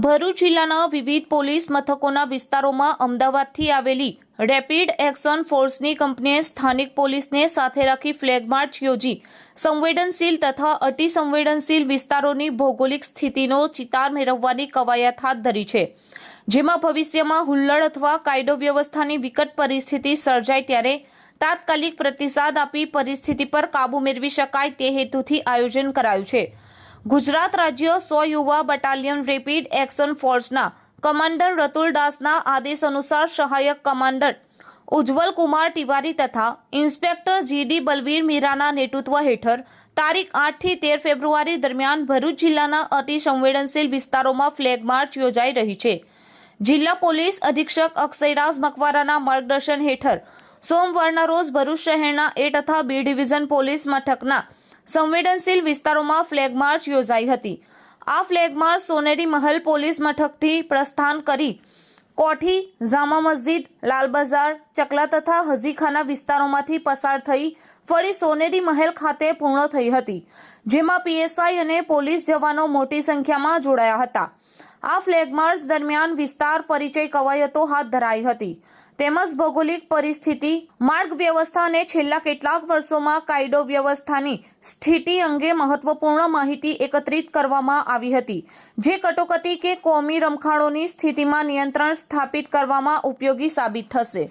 ભરૂચ જિલ્લાના વિવિધ પોલીસ મથકોના વિસ્તારોમાં અમદાવાદથી આવેલી રેપિડ એક્શન ફોર્સની કંપનીએ સ્થાનિક પોલીસને સાથે રાખી ફ્લેગ માર્ચ યોજી સંવેદનશીલ તથા અતિ સંવેદનશીલ વિસ્તારોની ભૌગોલિક સ્થિતિનો ચિતાર મેળવવાની કવાયત હાથ ધરી છે, જેમાં ભવિષ્યમાં હુલ્લડ અથવા કાયદો વ્યવસ્થાની વિકટ પરિસ્થિતિ સર્જાય ત્યારે તાત્કાલિક પ્રતિસાદ આપી પરિસ્થિતિ પર કાબૂ મેળવી શકાય તે હેતુથી આયોજન કરાયું છે। ગુજરાત રાજ્ય 100 યુવા બટાલિયન રેપિડ એક્શન ફોર્સના કમાન્ડર રતુલ દાસના આદેશ અનુસાર સહાયક કમાન્ડર ઉજ્જવલ કુમાર તિવારી તથા ઇન્સ્પેક્ટર જીડી બલવીર મીરાના નેતૃત્વ હેઠળ તારીખ 8 થી 13 ફેબ્રુઆરી દરમિયાન ભરૂચ જિલ્લાના અતિ સંવેદનશીલ વિસ્તારોમાં ફ્લેગ માર્ચ યોજાઈ રહી છે। જિલ્લા પોલીસ અધિક્ષક અક્ષયરાજ મકવારાના માર્ગદર્શન હેઠળ સોમવારના રોજ ભરૂચ શહેરના એ તથા બી ડિવિઝન પોલીસ મથકના સંવેદનશીલ વિસ્તારોમાં ફ્લેગ માર્ચ યોજાઈ હતી। આ ફ્લેગ માર્ચ સોનેરી મહલ પોલીસ મથકથી પ્રસ્થાન કરી કોઠી, જામા મસ્જિદ, લાલ બજાર, ચકલા તથા હજીખાના વિસ્તારોમાંથી પસાર થઈ ફરી સોનેરી મહેલ ખાતે પૂર્ણ થઈ હતી, જેમાં પીએસઆઈ અને પોલીસ જવાનો મોટી સંખ્યામાં જોડાયા હતા। આ ફ્લેગ માર્ચ દરમિયાન વિસ્તાર પરિચય કવાયતો હાથ ધરાઈ હતી તેમજ ભૌગોલિક પરિસ્થિતિ, માર્ગ વ્યવસ્થા અને છેલ્લા કેટલાક વર્ષોમાં કાયદો વ્યવસ્થાની સ્થિતિ અંગે મહત્વપૂર્ણ માહિતી એકત્રિત કરવામાં આવી હતી, જે કટોકટી કે કોમી રમખાણોની સ્થિતિમાં નિયંત્રણ સ્થાપિત કરવામાં ઉપયોગી સાબિત થશે।